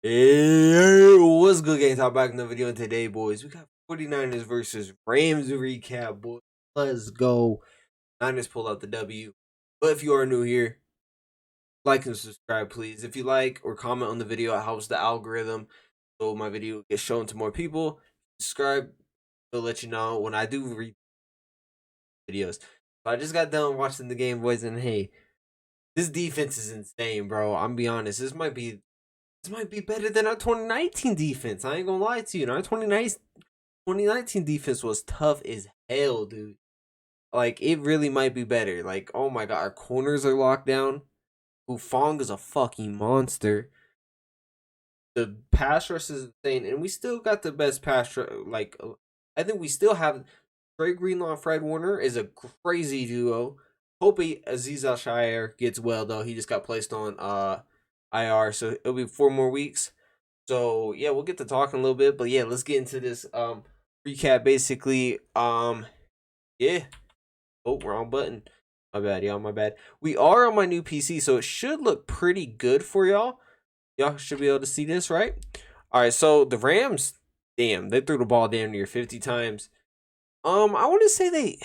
Hey, what's good, gang? Talk back in the video today, boys. We got 49ers versus Rams recap, boys. Let's go. Niners pulled out the W. But if you are new here, like and subscribe, please. If you like or comment on the video, it helps the algorithm so my video gets shown to more people. Subscribe, it'll let you know when I do videos. So I just got done watching the game, boys, and hey, this defense is insane, bro. I'm be honest. This might be better than our 2019 defense. I ain't gonna lie to you. Our 2019 defense was tough as hell, dude. Like, it really might be better. Like, oh my god, our corners are locked down. Hufong is a fucking monster. The pass rush is insane, and we still got the best pass rush. Like, I think we still have Trey Greenlaw and Fred Warner is a crazy duo. Hope Aziz Al-Shire gets well, though. He just got placed on IR, so it'll be 4 more weeks. So yeah, we'll get to talking a little bit, but yeah, let's get into this recap. Basically, yeah. Oh, wrong button. My bad, y'all. My bad. We are on my new PC, so it should look pretty good for y'all. Y'all should be able to see this, right? All right. So the Rams, damn, they threw the ball damn near 50 times. I want to say it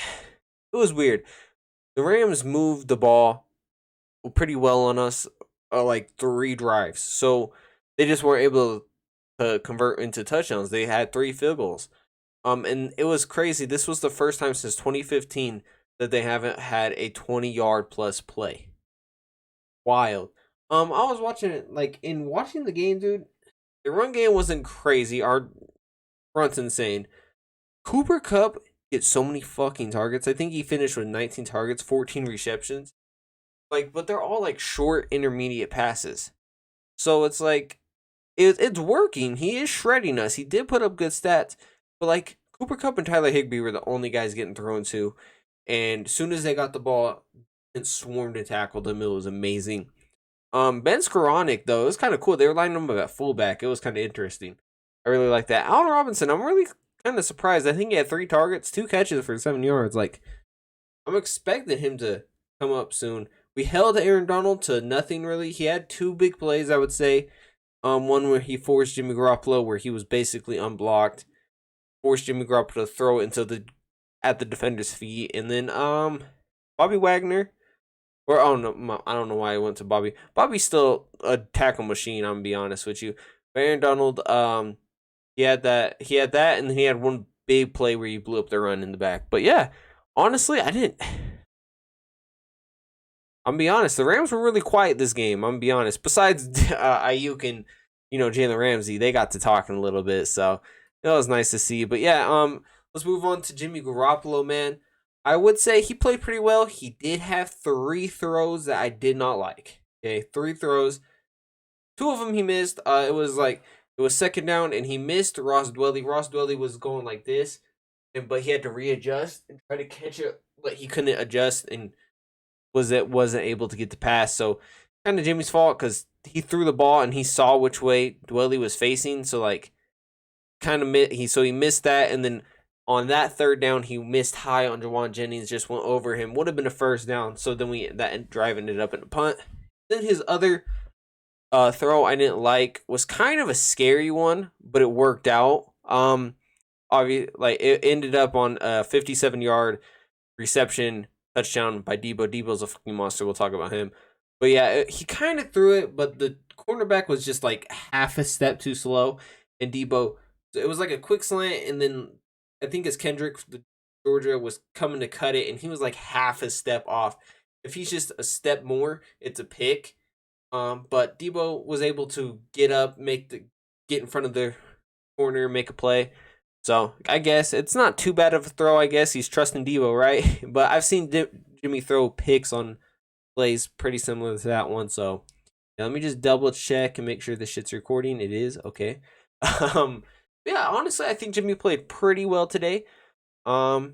was weird. The Rams moved the ball pretty well on us, like 3 drives. So they just weren't able to convert into touchdowns. They had 3 field goals. And it was crazy. This was the first time since 2015 that they haven't had a 20-yard plus play. Wild. I was watching it, like, in watching the game, dude, the run game wasn't crazy. Our front's insane. Cooper Kupp gets so many fucking targets. I think he finished with 19 targets, 14 receptions. Like, but they're all like short intermediate passes. So it's like it's working. He is shredding us. He did put up good stats, but like Cooper Kupp and Tyler Higbee were the only guys getting thrown to. And as soon as they got the ball, it swarmed and tackled him. It was amazing. Ben Skoranek, though, it was kind of cool. They were lining him up at fullback. It was kind of interesting. I really like that. Allen Robinson, I'm really kind of surprised. I think he had 3 targets, 2 catches for 7 yards. Like, I'm expecting him to come up soon. We held Aaron Donald to nothing, really. He had 2 big plays, I would say. One where he forced Jimmy Garoppolo, where he was basically unblocked. Forced Jimmy Garoppolo to throw it at the defender's feet. And then, Bobby Wagner. Or, oh, no, I don't know why I went to Bobby. Bobby's still a tackle machine, I'm going to be honest with you. But Aaron Donald, he had that, and then he had one big play where he blew up the run in the back. But yeah, honestly, I'm gonna be honest, the Rams were really quiet this game. I'm gonna be honest. Besides Ayuk and Jalen Ramsey, they got to talking a little bit, so that was nice to see. But yeah, let's move on to Jimmy Garoppolo, man. I would say he played pretty well. He did have 3 throws that I did not like. Okay, 3 throws. 2 of them he missed. It was second down and he missed Ross Dwelly. Ross Dwelly was going like this, but he had to readjust and try to catch it, but he couldn't adjust and wasn't able to get the pass. So kind of Jimmy's fault because he threw the ball and he saw which way Dwelly was facing. So like kind of he missed that, and then on that 3rd down he missed high on Jawan Jennings, just went over him. Would have been a first down. So then that drive ended up in a punt. Then his other throw I didn't like was kind of a scary one, but it worked out. Obviously, like it ended up on a 57-yard reception touchdown by Debo. Debo's a fucking monster. We'll talk about him. But yeah, he kind of threw it, but the cornerback was just like half a step too slow. And Debo, it was like a quick slant, and then I think it's Kendrick, the Georgia, was coming to cut it, and he was like half a step off. If he's just a step more, it's a pick. But Debo was able to get up, get in front of the corner, make a play. So I guess it's not too bad of a throw. I guess he's trusting Debo, right? But I've seen Jimmy throw picks on plays pretty similar to that one. So yeah, let me just double check and make sure this shit's recording. It is okay. Yeah, honestly, I think Jimmy played pretty well today. No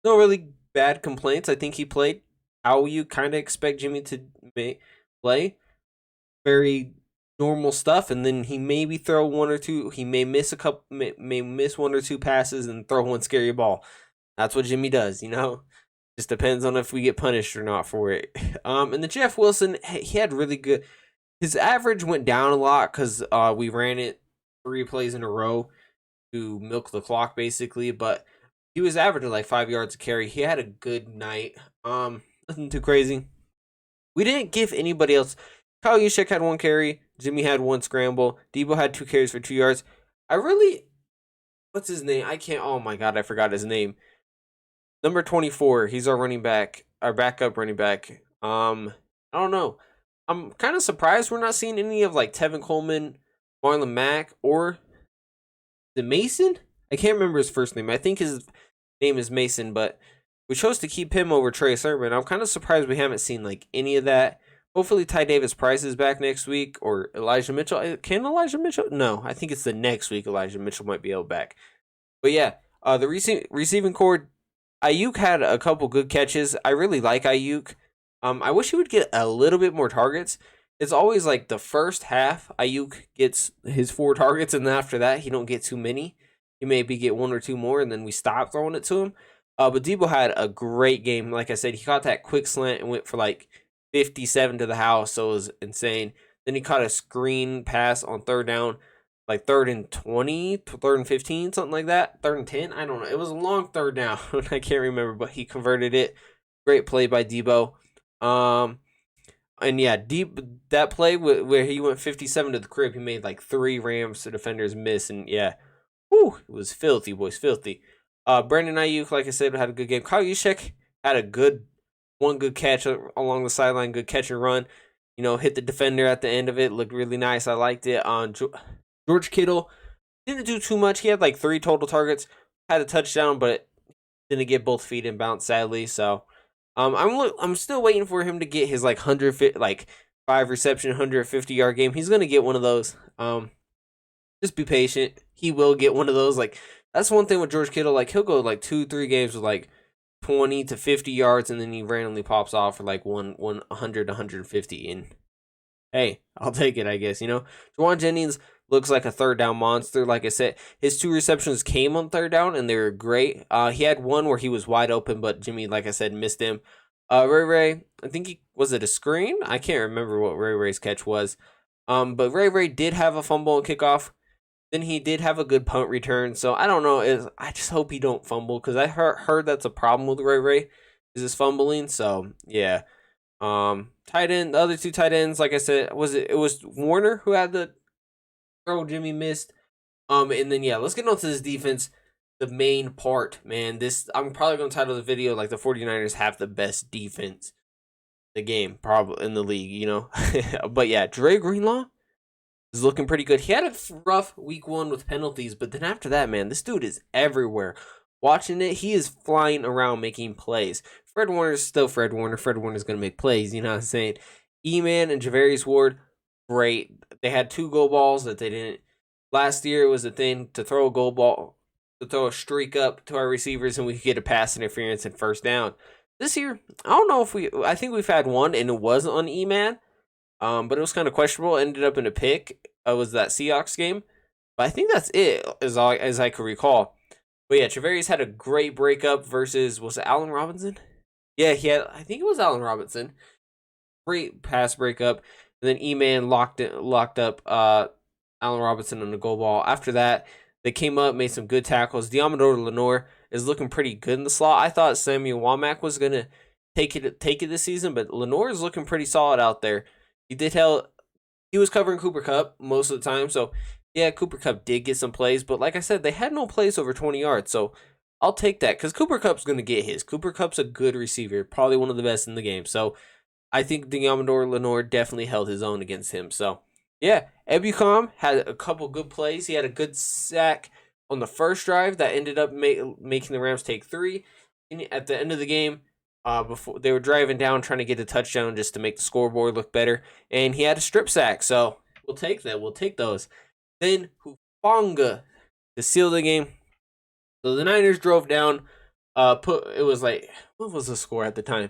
really bad complaints. I think he played how you kind of expect Jimmy to play. Very normal stuff, and then he maybe throw 1 or 2. He may miss may miss 1 or 2 passes and throw one scary ball. That's what Jimmy does, Just depends on if we get punished or not for it. And the Jeff Wilson, he had really good. his average went down a lot because we ran it 3 plays in a row to milk the clock basically, but he was averaging like 5 yards a carry. He had a good night. Nothing too crazy. We didn't give anybody else. Kyle Juszczyk had 1 carry. Jimmy had 1 scramble. Debo had 2 carries for 2 yards. What's his name? Oh my God, I forgot his name. Number 24. He's our running back, our backup running back. I don't know. I'm kind of surprised we're not seeing any of like Tevin Coleman, Marlon Mack, or the Mason. I can't remember his first name. I think his name is Mason, but we chose to keep him over Trey Sermon. I'm kind of surprised we haven't seen like any of that. Hopefully Ty Davis Price is back next week, or Elijah Mitchell. Can Elijah Mitchell? No, I think it's the next week Elijah Mitchell might be able back. But yeah, the receiving core, Ayuk had a couple good catches. I really like Ayuk. I wish he would get a little bit more targets. It's always like the first half, Ayuk gets his 4 targets, and then after that, he don't get too many. He maybe get 1 or 2 more, and then we stop throwing it to him. But Debo had a great game. Like I said, he caught that quick slant and went for like 57 to the house, so it was insane. Then he caught a screen pass on 3rd down, like 3rd and 20, 3rd and 15, something like that. 3rd and 10, I don't know. It was a long 3rd down. I can't remember, but he converted it. Great play by Debo. And yeah, that play where he went 57 to the crib, he made like 3 Rams defenders miss, and yeah, whew, it was filthy, boys, filthy. Brandon Ayuk, like I said, had a good game. Kyle Juszczyk had one good catch along the sideline, good catch and run. You know, hit the defender at the end of it, looked really nice. I liked it. George Kittle didn't do too much. He had like 3 total targets, had a touchdown, but didn't get both feet in bounds, sadly. So, I'm still waiting for him to get his like 5 reception, 150-yard game. He's gonna get one of those. Just be patient. He will get one of those. Like, that's one thing with George Kittle. Like, he'll go like 2-3 games with like 20 to 50 yards, and then he randomly pops off for like 100 to 150. And hey, I'll take it, I guess. You know, Juwan Jennings looks like a 3rd down monster. Like I said, his 2 receptions came on 3rd down, and they were great. He had one where he was wide open, but Jimmy, like I said, missed him. Ray, I think was it a screen? I can't remember what Ray's catch was. But Ray did have a fumble and kickoff. Then he did have a good punt return. So I don't know. I just hope he don't fumble, because I heard that's a problem with Ray is his fumbling. So yeah. Tight end, the other 2 tight ends, like I said, it was Warner who had the throw Jimmy missed. And then yeah, let's get on to this defense. The main part, man. I'm probably gonna title the video like the 49ers have the best defense in the game, probably in the league, you know. But yeah, Dre Greenlaw is looking pretty good. He had a rough week 1 with penalties, but then after that, man, this dude is everywhere. Watching it, he is flying around making plays. Fred Warner is still Fred Warner. Fred Warner's going to make plays, you know what I'm saying? E-Man and Javarius Ward, great. They had 2 goal balls that they didn't. Last year, it was a thing to throw a goal ball, to throw a streak up to our receivers, and we could get a pass interference and 1st down. This year, I don't know I think we've had 1, and it was on E-Man. But it was kind of questionable. It ended up in a pick. It was that Seahawks game. But I think that's it, as I could recall. But yeah, Travarius had a great breakup versus, was it Allen Robinson? Yeah, I think it was Allen Robinson. Great pass breakup. And then E-Man locked up Allen Robinson on the goal ball. After that, they came up, made some good tackles. Deommodore Lenoir is looking pretty good in the slot. I thought Samuel Womack was going to take it this season, but Lenoir is looking pretty solid out there. He was covering Cooper Kupp most of the time, so yeah, Cooper Kupp did get some plays, but like I said, they had no plays over 20 yards, so I'll take that, because Cooper Kupp's going to get his. Cooper Kupp's a good receiver, probably one of the best in the game, so I think Deommodore Lenoir definitely held his own against him, so yeah, Ebukam had a couple good plays. He had a good sack on the first drive that ended up making the Rams take 3. At the end of the game, before they were driving down trying to get a touchdown just to make the scoreboard look better, and he had a strip sack, so we'll take that. We'll take those. Then Hufanga to seal the game. So the Niners drove down. It was like, what was the score at the time?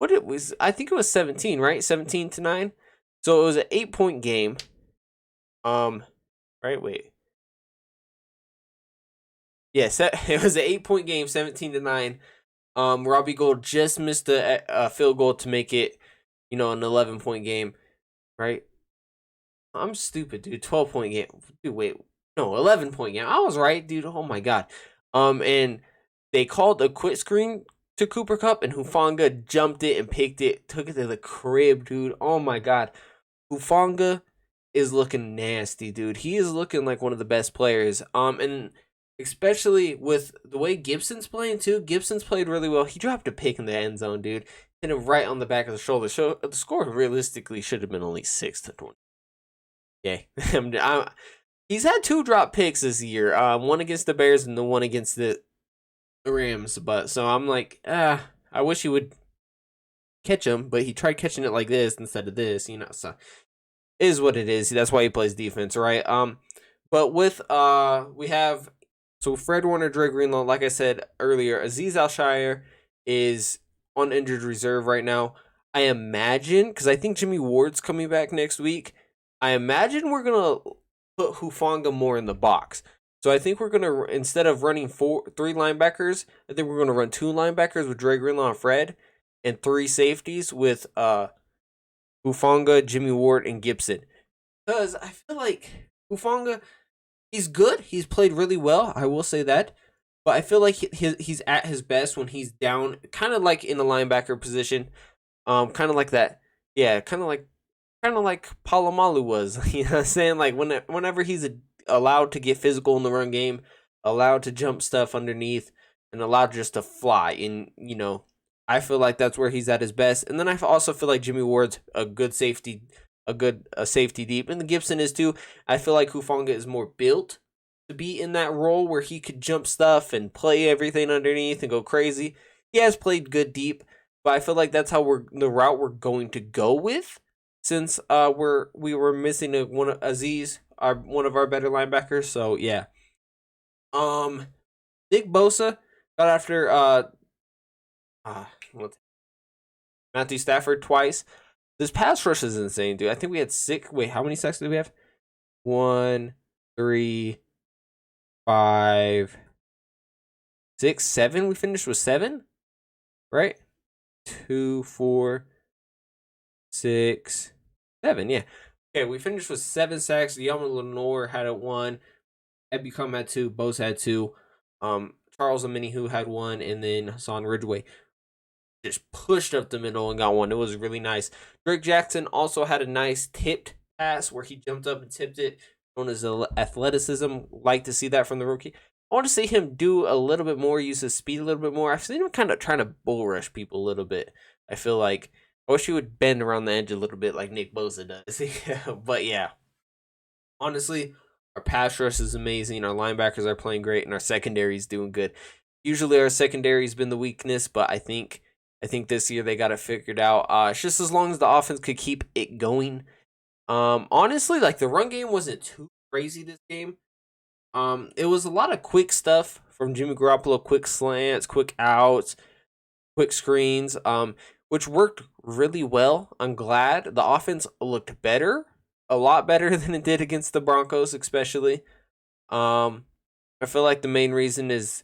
I think it was 17, right? 17-9. So it was an 8-point game. Right? Wait. Yes, it was an 8-point game, 17-9. Robbie Gould just missed a field goal to make it, an 11-point game, right? I'm stupid, dude. 12-point game. Dude, wait. No, 11-point game. I was right, dude. Oh my god. And they called a quit screen to Cooper Cup, and Hufanga jumped it and picked it, took it to the crib, dude. Oh my god. Hufanga is looking nasty, dude. He is looking like one of the best players. And especially with the way Gibson's playing too. Gibson's played really well. He dropped a pick in the end zone, dude. Hit him right on the back of the shoulder. So the score realistically should have been only 6-20. Yeah, he's had 2 drop picks this year. One against the Bears and the one against the Rams. But so I'm like, I wish he would catch him, but he tried catching it like this instead of this. So it is what it is. That's why he plays defense, right? But with we have Fred Warner, Dre Greenlaw. Like I said earlier, Azeez Al-Shaair is on injured reserve right now. I imagine, because I think Jimmy Ward's coming back next week. I imagine we're gonna put Hufanga more in the box. So I think we're gonna, instead of running 3 linebackers, I think we're gonna run 2 linebackers with Dre Greenlaw and Fred, and 3 safeties with Hufanga, Jimmy Ward, and Gibson. Because I feel like Hufanga, he's good. He's played really well. I will say that. But I feel like he's at his best when he's down, kind of like in the linebacker position. Kind of like that. Yeah, kind of like Palomalu was. You know what I'm saying? Like whenever he's allowed to get physical in the run game, allowed to jump stuff underneath, and allowed just to fly. And, I feel like that's where he's at his best. And then I also feel like Jimmy Ward's a good safety, a safety deep. And the Gibson is too. I feel like Hufanga is more built to be in that role where he could jump stuff and play everything underneath and go crazy. He has played good deep, but I feel like that's how the route we're going to go with, since we were missing Azeez, one of our better linebackers. So yeah. Nick Bosa got after Matthew Stafford twice. This pass rush is insane, dude. I think we had 6. Wait, how many sacks did we have? 1, 3, 5, 6, 7. We finished with 7, right? 2, 4, 6, 7. Yeah. Okay, we finished with 7 sacks. Yama Lenore had 1. Ebicom had 2. Bose had 2. Charles Omenihu had 1, and then Hassan Ridgeway just pushed up the middle and got 1. It was really nice. Drake Jackson also had a nice tipped pass where he jumped up and tipped it, known as athleticism. Like to see that from the rookie. I want to see him do a little bit more, use his speed a little bit more. I've seen him kind of trying to bull rush people a little bit. I feel like I wish he would bend around the edge a little bit like Nick Bosa does. But yeah, honestly, our pass rush is amazing. Our linebackers are playing great, and our secondary is doing good. Usually, our secondary's been the weakness, but I think this year they got it figured out. It's just as long as the offense could keep it going. Honestly, like the run game wasn't too crazy this game. It was a lot of quick stuff from Jimmy Garoppolo, quick slants, quick outs, quick screens, which worked really well. I'm glad the offense looked better, a lot better than it did against the Broncos, especially. I feel like the main reason is,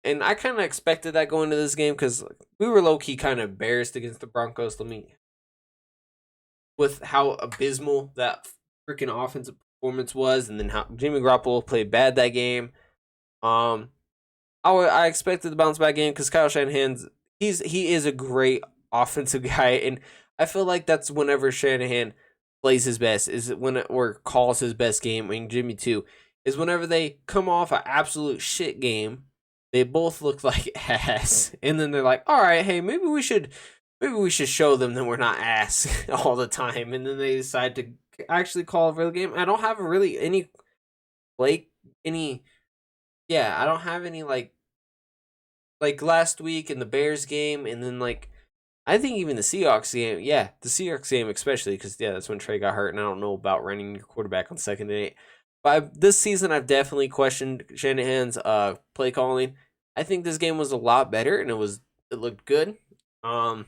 and I kind of expected that going into this game because we were low key kind of embarrassed against the Broncos. With how abysmal that freaking offensive performance was, and then how Jimmy Garoppolo played bad that game. I expected the bounce back game because Kyle Shanahan's he is a great offensive guy, and I feel like that's whenever Shanahan plays his best is or calls his best game, and Jimmy too, is whenever they come off an absolute shit game. They both look like ass, and then they're like, "All right, hey, maybe we should show them that we're not ass all the time." And then they decide to actually call a real game. I don't have really any I don't have any like last week in the Bears game, and then I think even the Seahawks game. Yeah, the Seahawks game especially because that's when Trey got hurt, and I don't know about running your quarterback on 2nd and 8. But this season, I've definitely questioned Shanahan's play calling. I think this game was a lot better, and it looked good. I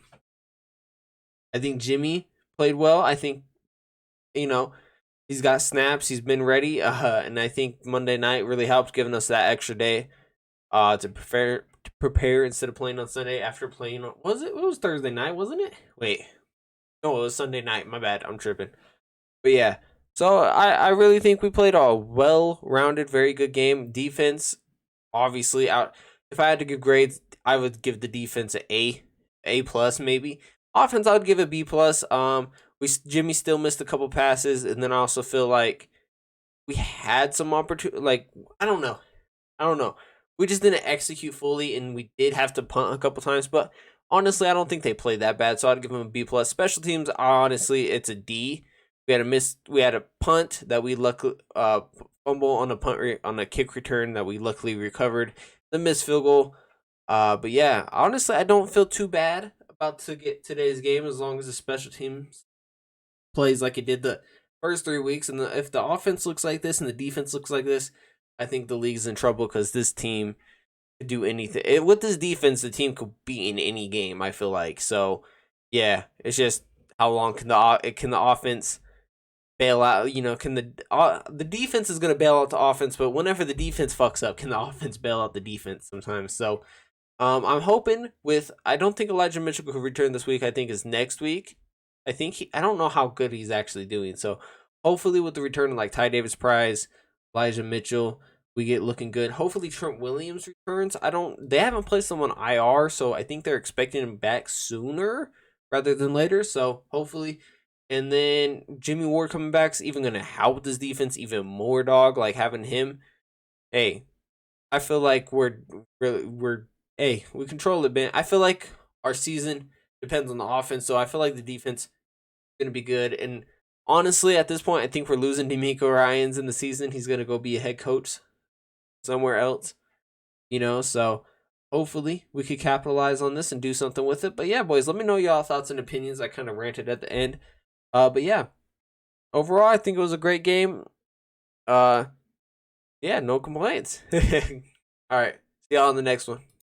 think Jimmy played well. I think, he's got snaps. He's been ready. And I think Monday night really helped, giving us that extra day to prepare instead of playing on Sunday after playing on, it was Thursday night, wasn't it? Wait. No, it was Sunday night. My bad. I'm tripping. But yeah. So I really think we played a well-rounded, very good game. Defense, obviously, out. If I had to give grades, I would give the defense A plus maybe. Offense, I would give it B plus. Jimmy still missed a couple passes, and then I also feel like we had some opportunity. Like I don't know. We just didn't execute fully, and we did have to punt a couple times. But honestly, I don't think they played that bad, so I'd give them a B plus. Special teams, honestly, it's a D. We had a punt that we luckily fumble on a on a kick return that we luckily recovered. The missed field goal. But yeah, honestly, I don't feel too bad about to get today's game as long as the special teams plays like it did the first 3 weeks. And if the offense looks like this and the defense looks like this, I think the league's in trouble because this team could do anything. With this defense, the team could be in any game. I feel like so. Yeah, it's just how long can the offense bail out? You know, can the defense is going to bail out the offense, but whenever the defense fucks up, can the offense bail out the defense sometimes? So, I'm hoping with. I don't think Elijah Mitchell could return this week. I think is next week. I don't know how good he's actually doing. So hopefully with the return of like Ty Davis Prize, Elijah Mitchell, we get looking good. Hopefully Trent Williams returns. They haven't placed him on IR, so I think they're expecting him back sooner rather than later. So hopefully. And then Jimmy Ward coming back is even gonna help this defense even more, dog. Like having him. Hey, I feel like we control it, man. I feel like our season depends on the offense, so I feel like the defense is gonna be good. And honestly, at this point, I think we're losing D'Amico Ryans in the season. He's gonna go be a head coach somewhere else, So hopefully we could capitalize on this and do something with it. But yeah, boys, let me know y'all thoughts and opinions. I kind of ranted at the end, but yeah, overall, I think it was a great game. Yeah, no complaints. All right, see y'all on the next one.